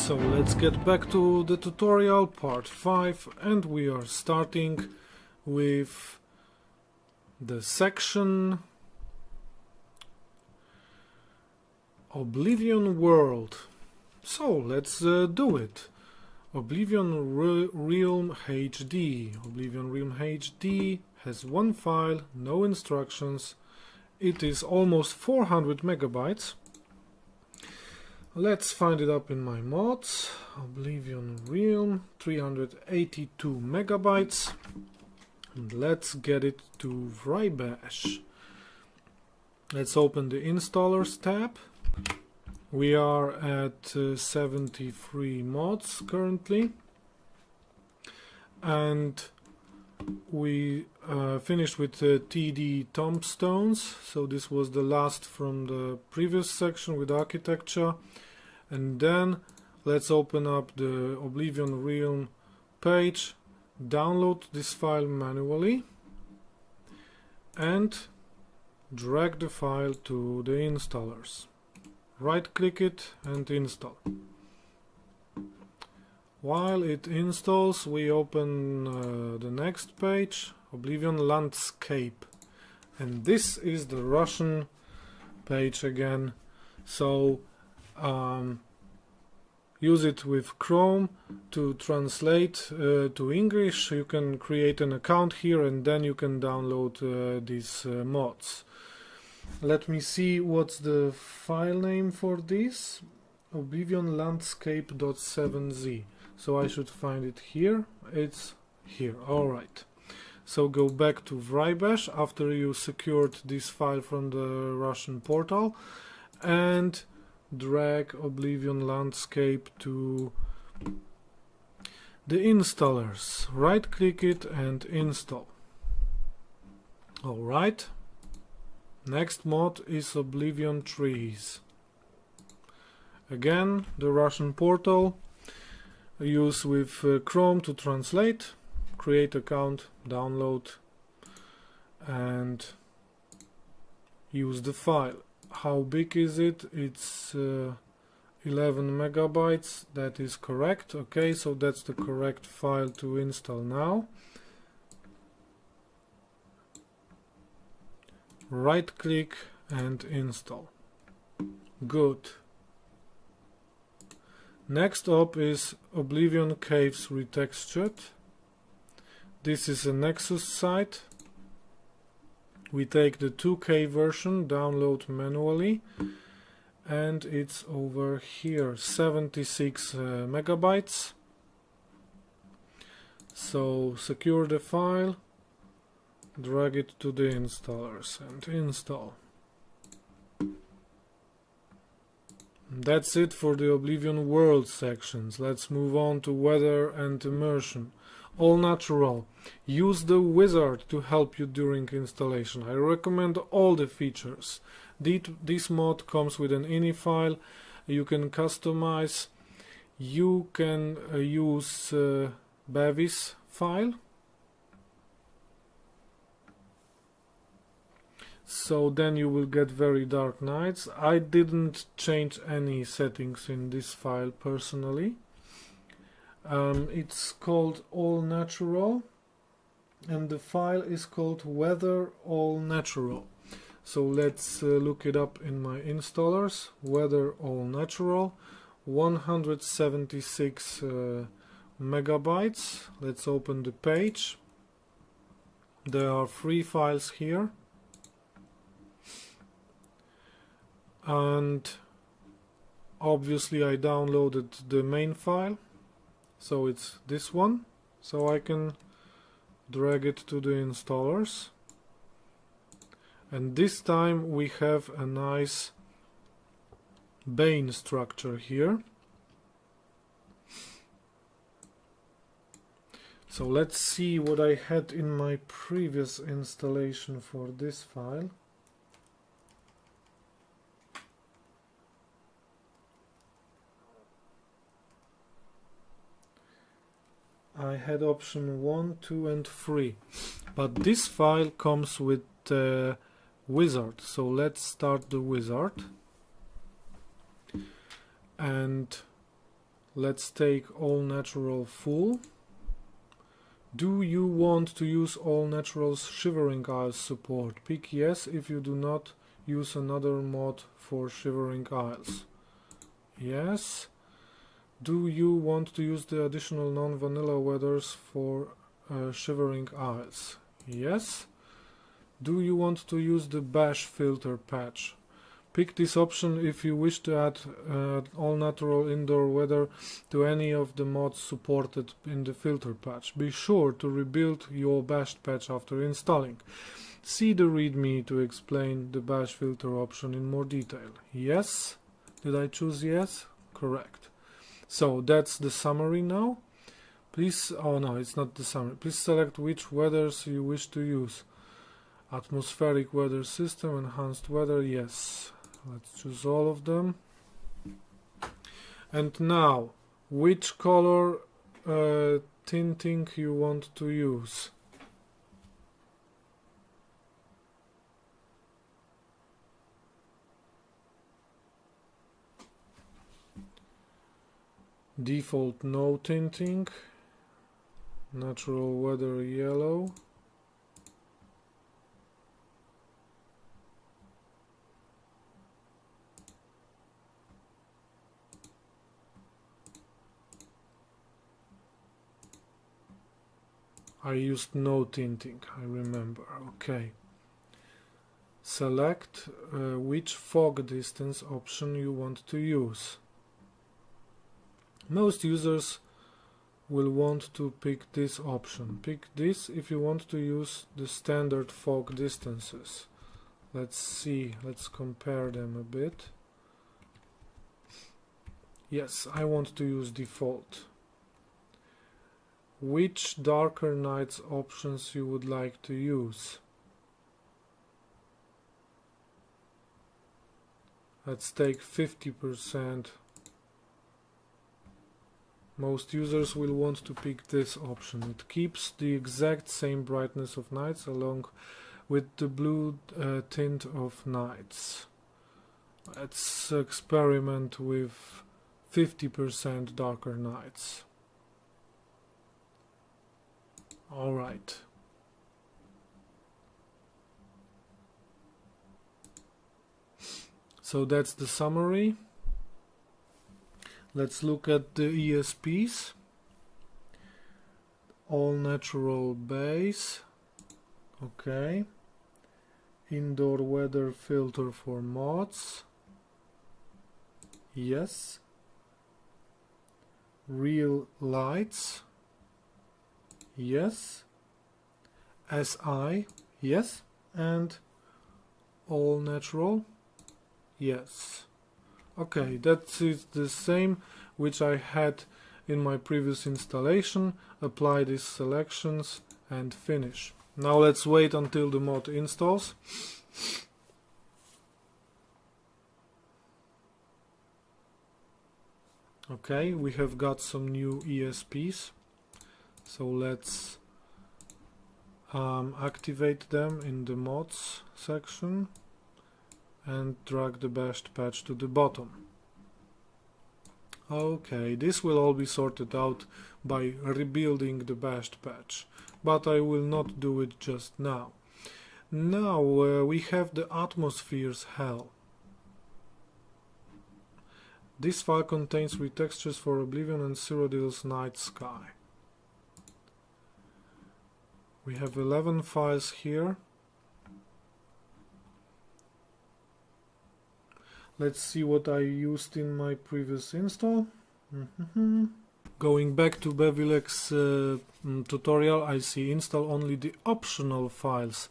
So let's get back to the tutorial part 5, and we are starting with the section Oblivion World. So let's do it. Oblivion Realm HD. Oblivion Realm HD has one file, no instructions. It is almost 400 megabytes. Let's find it up in my mods. Oblivion Realm, 382 megabytes. And let's get it to Vrybash. Let's open the installers tab. We are at 73 mods currently. And we finished with TD tombstones, so this was the last from the previous section with architecture. And then let's open up the Oblivion Realm page, download this file manually and drag the file to the installers. Right click it and install. While it installs, we open the next page, Oblivion Landscape, and this is the Russian page again. So use it with Chrome to translate to English. You can create an account here and then you can download these mods. Let me see what's the file name for this. Oblivion Landscape.7z. So I should find it here. It's here. Alright. So go back to Vrybash after you secured this file from the Russian portal and drag Oblivion Landscape to the installers. Right click it and install. Alright. Next mod is Oblivion Trees. Again, the Russian portal. Use with Chrome to translate, create account, download, and use the file. How big is it? It's 11 megabytes. That is correct. Okay, so that's the correct file to install now. Right click and install. Good. Next up is Oblivion Caves Retextured. This is a Nexus site. We take the 2K version, download manually, and it's over here, 76 megabytes. So secure the file, drag it to the installers and install. That's it for the Oblivion World sections. Let's move on to weather and immersion. All natural. Use the wizard to help you during installation. I recommend all the features. This mod comes with an ini file. You can customize. You can use Bevilex file. So then you will get very dark nights. I didn't change any settings in this file personally. It's called All Natural and the file is called Weather All Natural. So let's look it up in my installers. Weather All Natural, 176 megabytes. Let's open the page. There are 3 files here. And obviously I downloaded the main file, so it's this one, so I can drag it to the installers, and this time we have a nice Bane structure here. So let's see what I had in my previous installation for this file. I had option 1, 2 and 3, but this file comes with wizard, so let's start the wizard and Let's take all natural full. Do you want to use all naturals Shivering Isles support? Pick yes if you do not use another mod for Shivering Isles. Yes. Do you want to use the additional non-vanilla weathers for Shivering Isles? Yes. Do you want to use the bash filter patch? Pick this option if you wish to add all natural indoor weather to any of the mods supported in the filter patch. Be sure to rebuild your bashed patch after installing. See the readme to explain the bash filter option in more detail. Yes? Did I choose yes? Correct. So that's the summary now. Please, oh no, it's not the summary. Please select which weathers you wish to use. Atmospheric weather system, enhanced weather, yes. Let's choose all of them. And now, which color tinting you want to use? Default no tinting. Natural weather yellow. I used no tinting, I remember. Okay. Select which fog distance option you want to use. Most users will want to pick this option. Pick this if you want to use the standard fog distances. Let's see, let's compare them a bit. Yes, I want to use default. Which darker nights options you would like to use? Let's take 50%. Most users will want to pick this option. It keeps the exact same brightness of nights along with the blue tint of nights. Let's experiment with 50% darker nights. Alright. So that's the summary. Let's look at the ESPs. All natural base. Okay. Indoor weather filter for mods. Yes. Real lights. Yes. SI. Yes. And all natural. Yes. Okay, that is the same which I had in my previous installation. Apply these selections and finish. Now let's wait until the mod installs. Okay, we have got some new ESPs. So let's activate them in the mods section and drag the bashed patch to the bottom. Okay, this will all be sorted out by rebuilding the bashed patch, but I will not do it just now. Now we have the atmosphere's hell. This file contains retextures for Oblivion and Cyrodiil's night sky. We have 11 files here. Let's see what I used in my previous install. Going back to Bevilex tutorial, I see install only the optional files.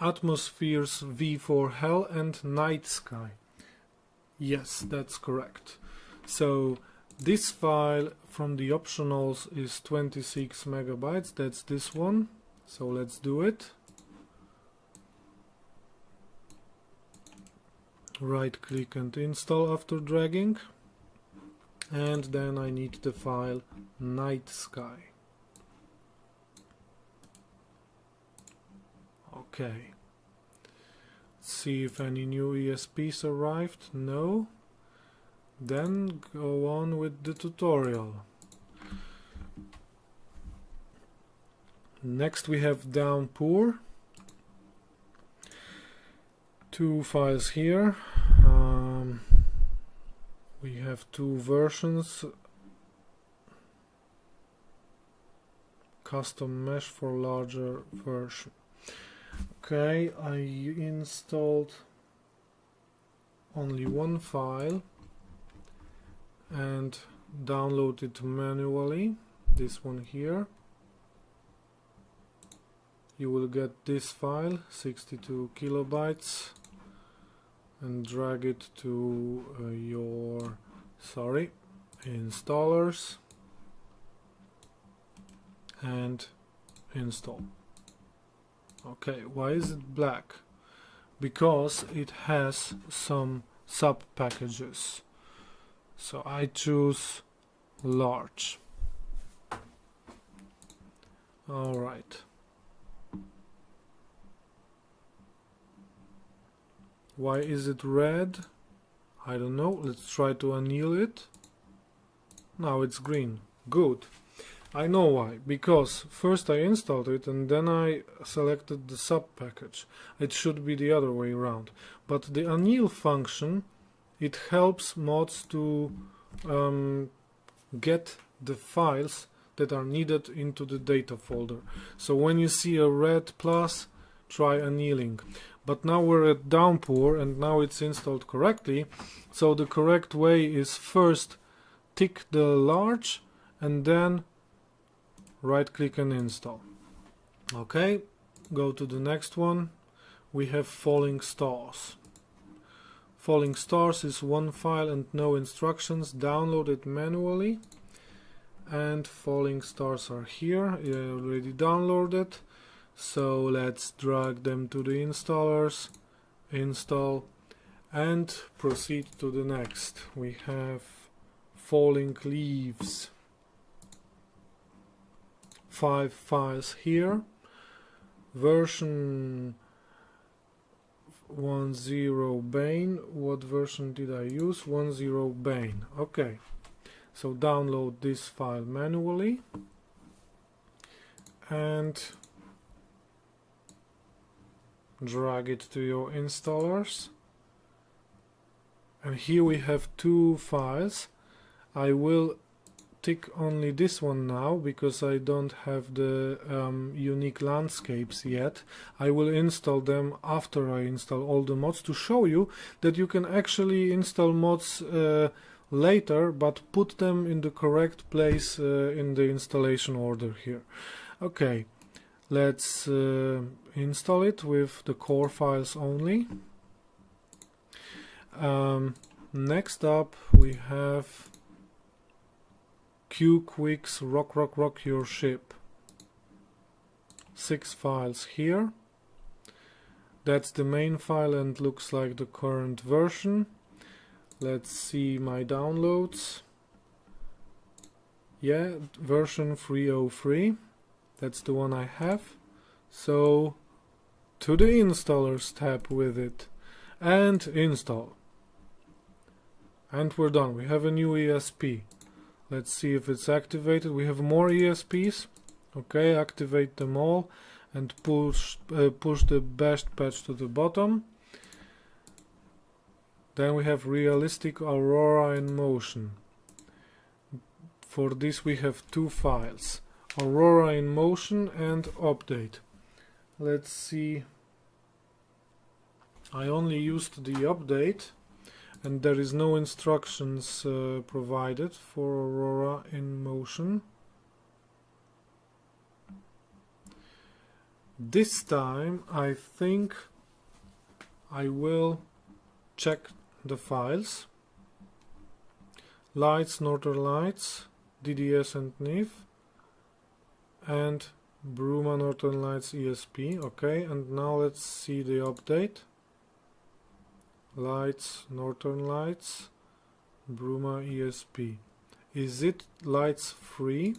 Atmospheres v4 Hell and Night Sky. Yes, that's correct. So this file from the optionals is 26 megabytes. That's this one. So let's do it. Right click and install after dragging, and then I need the file Night Sky. Okay, let's see if any new ESPs arrived. No. Then go on with the tutorial. Next we have downpour. Two files here. We have two versions. Custom mesh for larger version. Okay, I installed only one file and download it manually. This one here. You will get this file, 62 kilobytes, and drag it to your installers and install. Okay, why is it black? Because it has some sub packages. So I choose large. Alright. Why is it red? I don't know. Let's try to anneal it. Now it's green. Good. I know why. Because first I installed it and then I selected the sub package. It should be the other way around. But the anneal function, it helps mods to get the files that are needed into the data folder. So when you see a red plus, try annealing. But now we're at downpour and now it's installed correctly. So the correct way is first tick the large and then right click and install. Okay, go to the next one. We have falling stars. Falling stars is one file and no instructions. Download it manually. And falling stars are here. I already downloaded. So let's drag them to the installers, install, and proceed to the next. We have falling leaves. 5 files here. Version 10 Bane. What version did I use? 10 Bane. Okay. So download this file manually. And drag it to your installers, and here we have two files. I will tick only this one now because I don't have the unique landscapes yet. I will install them after I install all the mods to show you that you can actually install mods later, but put them in the correct place in the installation order here. Okay. Let's install it with the core files only. Next up we have QQuick's Rock Your Ship. 6 files here. That's the main file and looks like the current version. Let's see my downloads. Yeah, version 303. That's the one I have. So to the installers tab with it and install. And we're done. We have a new ESP. Let's see if it's activated. We have more ESPs. Okay, activate them all and push the best patch to the bottom. Then we have realistic Aurora in motion. For this we have 2 files. Aurora in motion and update. Let's see. I only used the update and there is no instructions provided for Aurora in motion. This time I think I will check the files. Lights, Northern Lights, DDS and NIF, and Bruma Northern Lights ESP. Okay, and now let's see the update. Lights, Northern Lights, Bruma ESP. Is it lights free?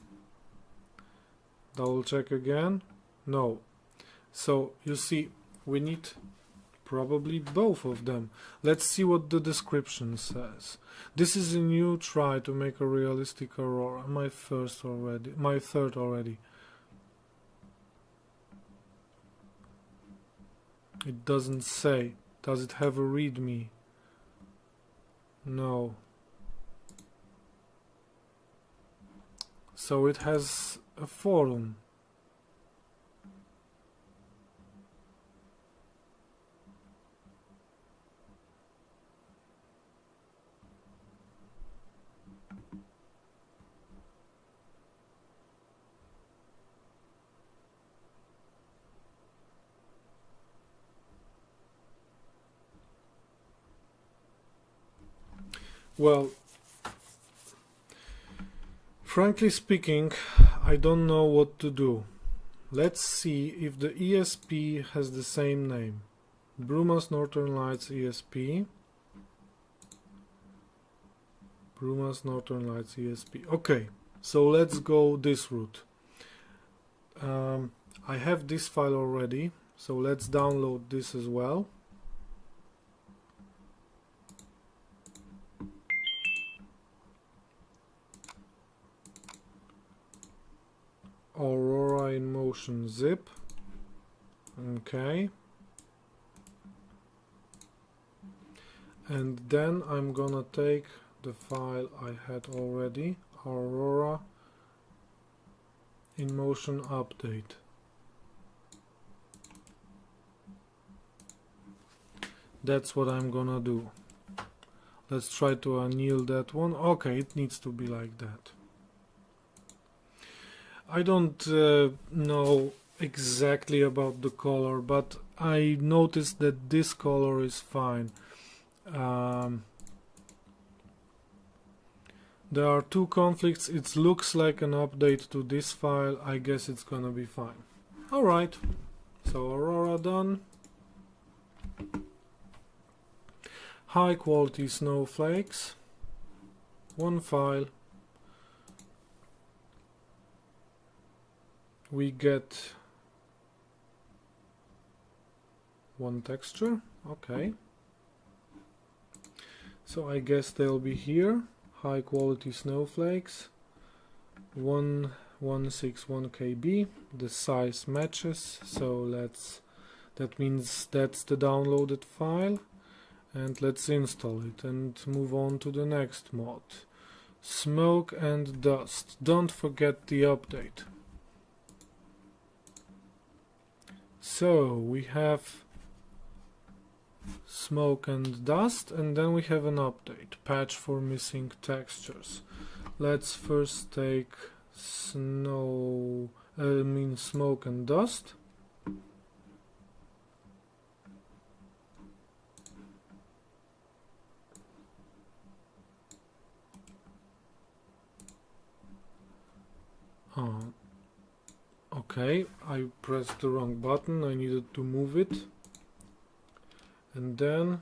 Double check again. No. So you see, we need Probably both of them. Let's see what the description says. This is a new try to make a realistic Aurora. My third already. It doesn't say. Does it have a readme? No. So it has a forum. Well, frankly speaking, I don't know what to do. Let's see if the ESP has the same name. Bruma's Northern Lights ESP. Bruma's Northern Lights ESP. Okay, so let's go this route. I have this file already, so let's download this as well. Aurora in motion zip. Okay. And then I'm gonna take the file I had already, Aurora in motion update. That's what I'm gonna do. Let's try to anneal that one. Okay, it needs to be like that. I don't know exactly about the color, but I noticed that this color is fine. There are two conflicts. It looks like an update to this file. I guess it's gonna be fine. Alright, so Aurora done. High quality snowflakes. One file. We get one texture. Okay. So I guess they'll be here. High quality snowflakes. 1161 KB. The size matches. So that means that's the downloaded file. And let's install it and move on to the next mod. Smoke and dust. Don't forget the update. So we have smoke and dust, and then we have an update, patch for missing textures. Let's first take smoke and dust. Okay, I pressed the wrong button, I needed to move it. And then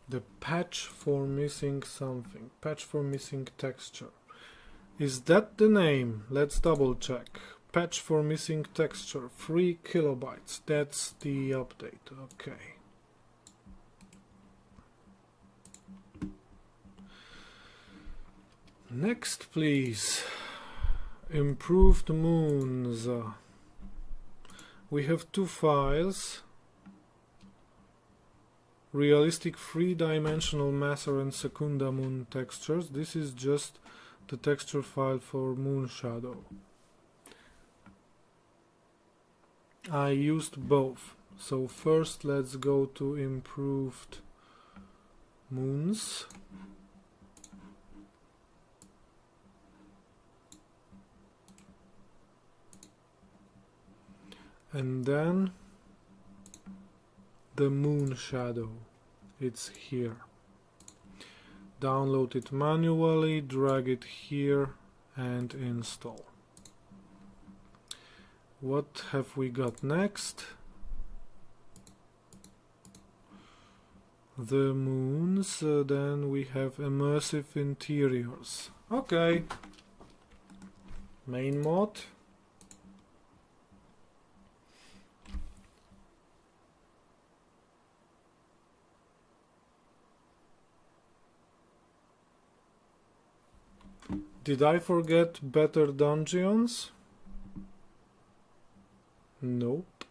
the patch for missing something, patch for missing texture. Is that the name? Let's double check. Patch for missing texture, 3 kilobytes, that's the update, okay. Next please. Improved moons. We have two files. Realistic 3-dimensional Maser and Secunda moon textures. This is just the texture file for moon shadow. I used both. So first let's go to improved moons. And then the moon shadow, it's here. Download it manually, drag it here and install. What have we got next? The moons, then we have Immersive Interiors. Okay. Main mod. Did I forget better dungeons? Nope.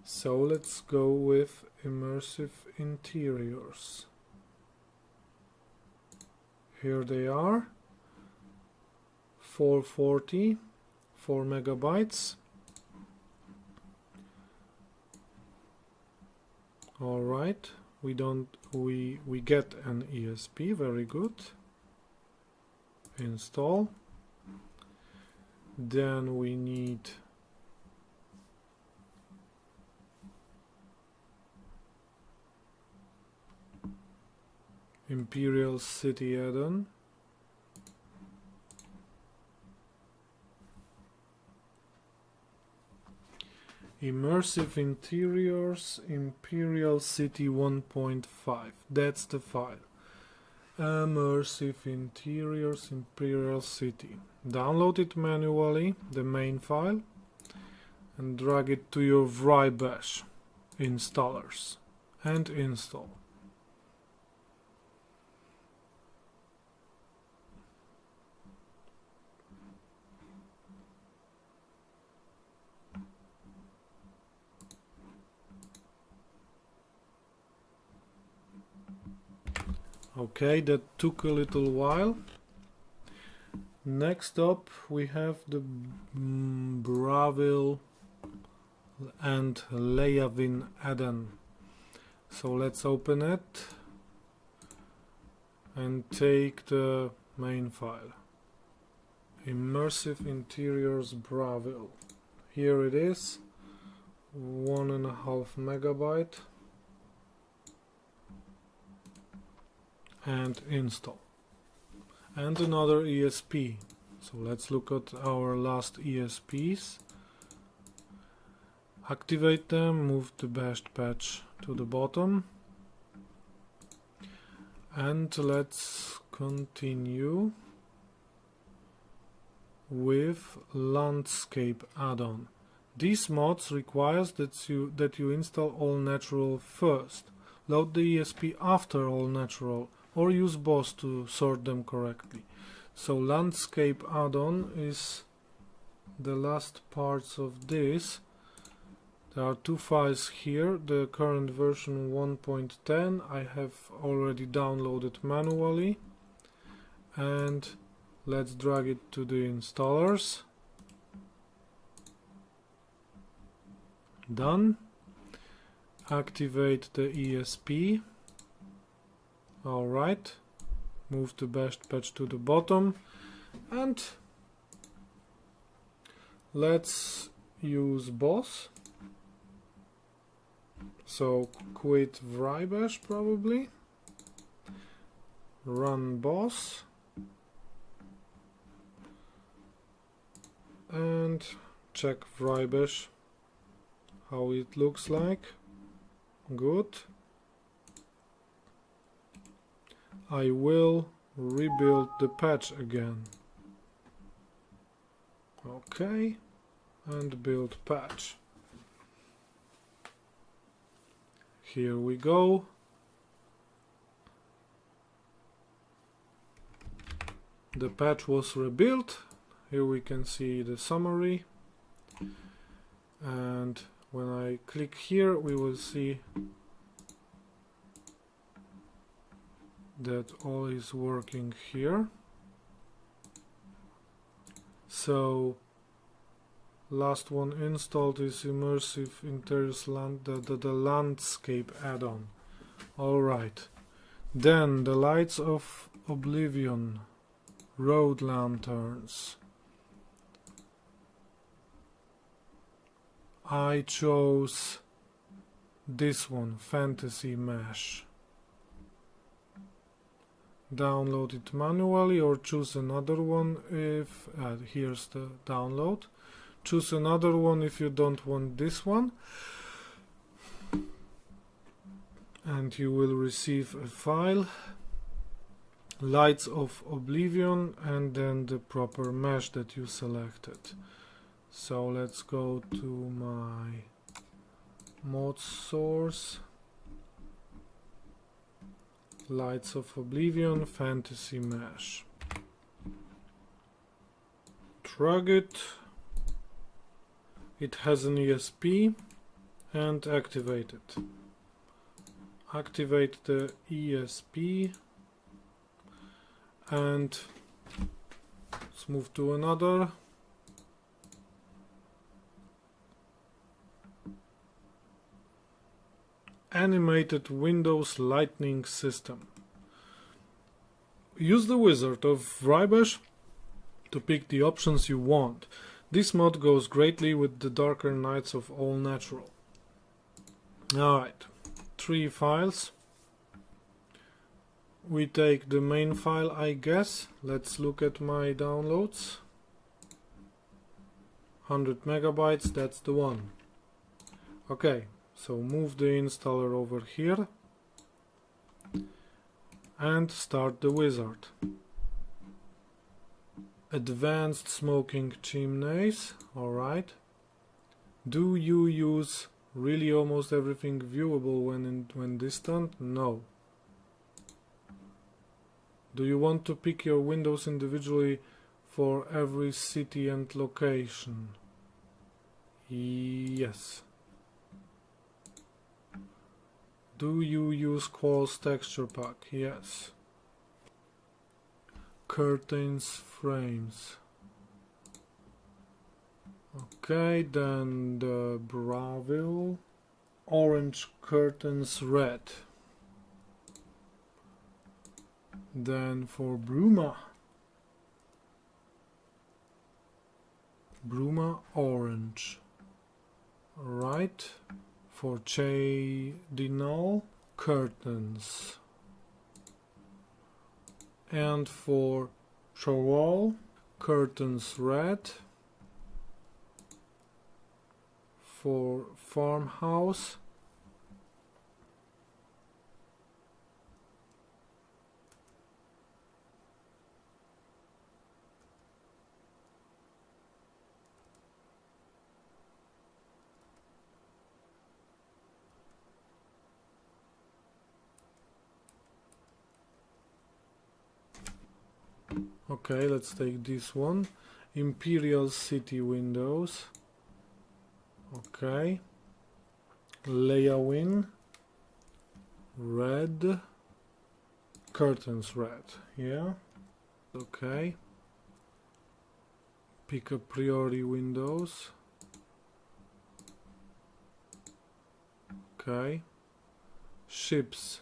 So let's go with Immersive Interiors. Here they are. 440, 4 megabytes. All right, we get an ESP, very good. Install. Then we need Imperial City add-on. Immersive Interiors, Imperial City 1.5. That's the file. Immersive Interiors, Imperial City. Download it manually, the main file, and drag it to your Bevilex installers and install. Okay, that took a little while. Next up we have the Bevilex and Layavin add-on. So let's open it and take the main file. Immersive Interiors Bevilex. Here it is, 1.5 megabyte. And install. And another ESP. So let's look at our last ESPs. Activate them, move the bashed patch to the bottom. And let's continue with Landscape add-on. These mods requires that you install All Natural first. Load the ESP after All Natural, or use both to sort them correctly. So Landscape add-on is the last parts of this. There are two files here. The current version 1.10 I have already downloaded manually, and let's drag it to the installers. Done. Activate the ESP. Alright, move the bashed patch to the bottom, and let's use boss. So quit Bevilex probably, run boss, and check Bevilex how it looks like. Good. I will rebuild the patch again. Okay, and build patch. Here we go. The patch was rebuilt. Here we can see the summary, and when I click here we will see that all is working here. So last one installed is Immersive Interiors the Landscape add-on. Alright, then the lights of Oblivion, road lanterns. I chose this one, Fantasy Mesh. Download it manually or choose another one if here's the download. Choose another one if you don't want this one, and you will receive a file, Lights of Oblivion, and then the proper mesh that you selected. So let's go to my mod source, Lights of Oblivion, Fantasy Mesh. Drag it. It has an ESP and activate it. Activate the ESP and let's move to another. Animated Windows Lighting System. Use the wizard of Rybash to pick the options you want. This mod goes greatly with the darker nights of All Natural. Alright, 3 files. We take the main file, I guess. Let's look at my downloads. 100 megabytes, that's the one. Okay, so move the installer over here and start the wizard. Advanced smoking chimneys, alright. Do you use really almost everything viewable when distant? No. Do you want to pick your windows individually for every city and location? Yes. Do you use Qual's texture pack? Yes. Curtains, frames. Okay, then the Bevilex orange curtains, red. Then for Bruma orange. Right. For Chimneys curtains. And for Chowal curtains, red. For farmhouse okay, let's take this one. Imperial city windows. Okay. Layawin, red. Curtains, red. Yeah. Okay. Pick a priori windows. Okay. Ships.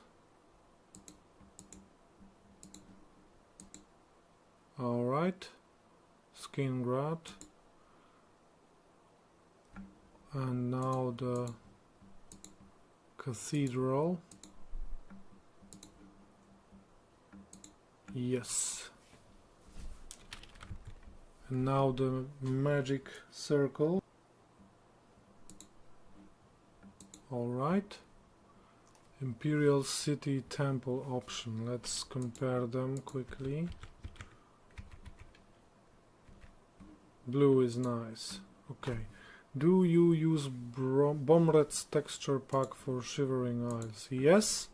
Alright. Skin grab. And now the cathedral. Yes. And now the magic circle. Alright. Imperial city temple option. Let's compare them quickly. Blue is nice. Okay. Do you use Bomred's texture pack for Shivering Isles? Yes.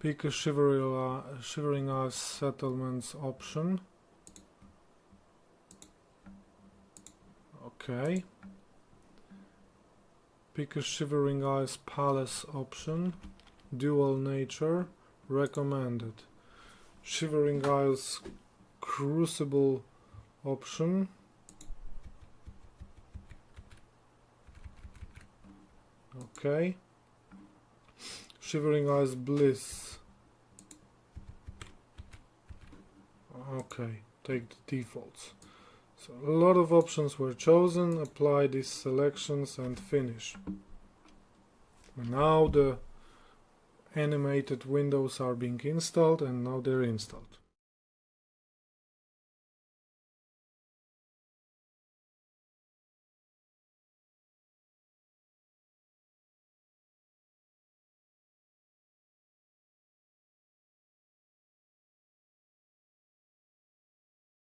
Pick a Shivering Isles settlements option. Okay. Pick a Shivering Isles palace option. Dual nature. Recommended. Shivering Isles crucible option. Okay. Shivering Isles Bliss. Okay, take the defaults. So a lot of options were chosen. Apply these selections and finish. Now the animated windows are being installed, and now they're installed.